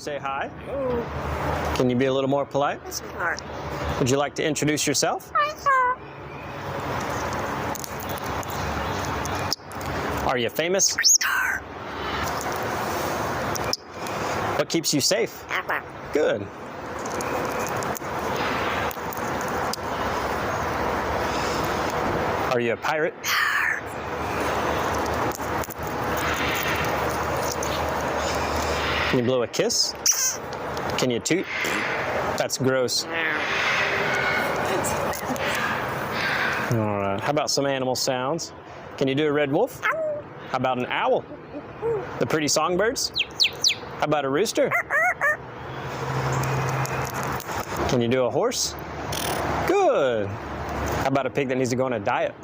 say hi? Can you be a little more polite? Would you like to introduce yourself? Are you famous? What keeps you safe? Good. Are you a pirate? Can you blow a kiss? Can you toot? That's gross. All right, how about some animal sounds? Can you do a red wolf? How about an owl? The pretty songbirds? How about a rooster? Can you do a horse? Good. How about a pig that needs to go on a diet?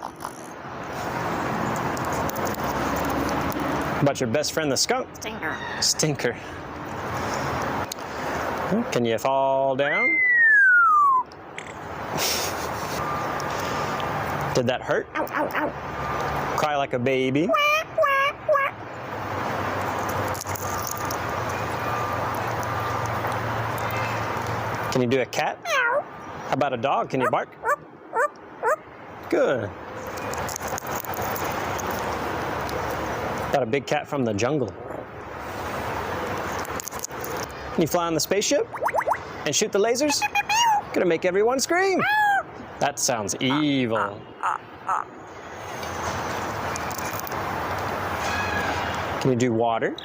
How about your best friend, the skunk? Stinker. Stinker. Can you fall down? Did that hurt? Ow, ow, ow. Cry like a baby? Can you do a cat? Ow. How about a dog? Can you bark? Good. Got a big cat from the jungle. Can you fly on the spaceship and shoot the lasers? Gonna make everyone scream. That sounds evil. Can you do water?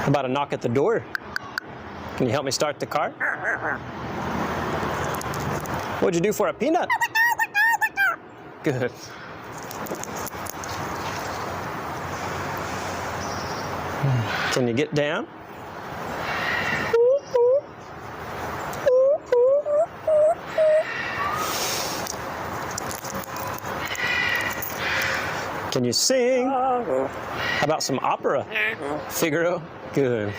How about a knock at the door? Can you help me start the car? What'd you do for a peanut? Good. Can you get down? Can you sing? How about some opera? Figaro? Good.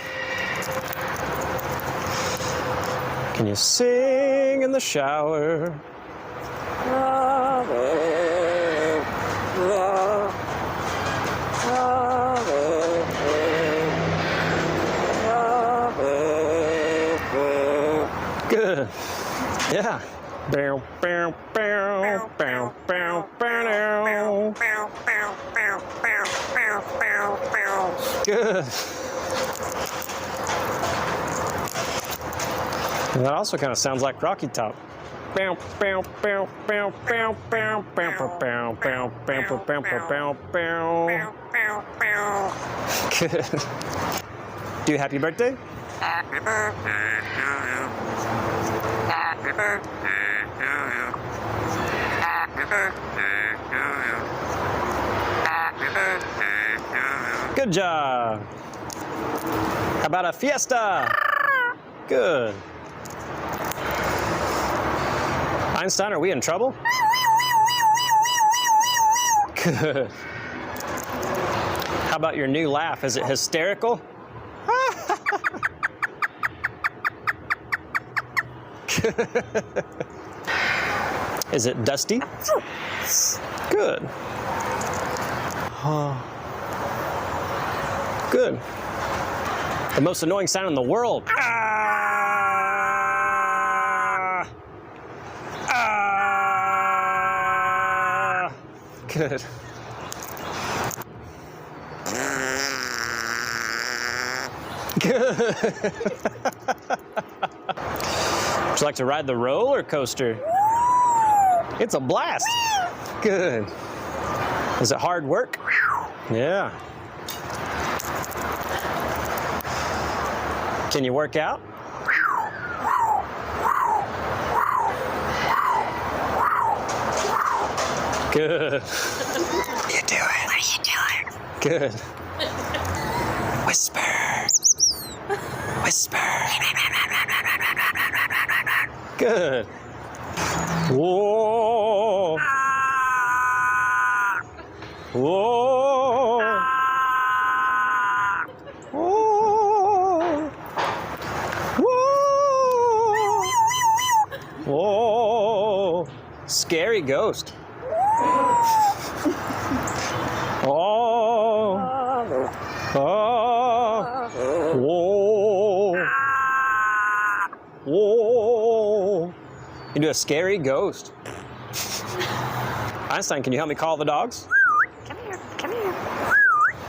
Can you sing in the shower? Good. Yeah. Bow, bow, bow, bow, bow, bow. Good. And that also kind of sounds like Rocky Top. Bow, bow, bow, bow, bow, bow, bow, bow, bow, bow, bow, bow, bow. Good. Do you happy birthday? Happy birthday to you. Happy birthday to you. Happy birthday to you. Happy birthday to you. Good job. How about a fiesta? Good. Einstein, are we in trouble? Good. How about your new laugh? Is it hysterical? Is it dusty? Good. Good. The most annoying sound in the world. Ah! Ah! Good. Good. Would you like to ride the roller coaster? It's a blast. Good. Is it hard work? Yeah. Can you work out? Good. What are you doing? What are you doing? Good. Whisper. Whisper. Good. Whoa. Whoa. Whoa. Whoa. Whoa. Scary ghost. Oh. Whoa. Whoa. You do a scary ghost. Einstein, can you help me call the dogs? Come here, come here,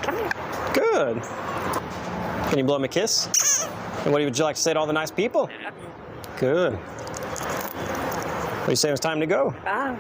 come here. Good. Can you blow him a kiss? And what would you like to say to all the nice people? Good. What do you say it's time to go? Bye.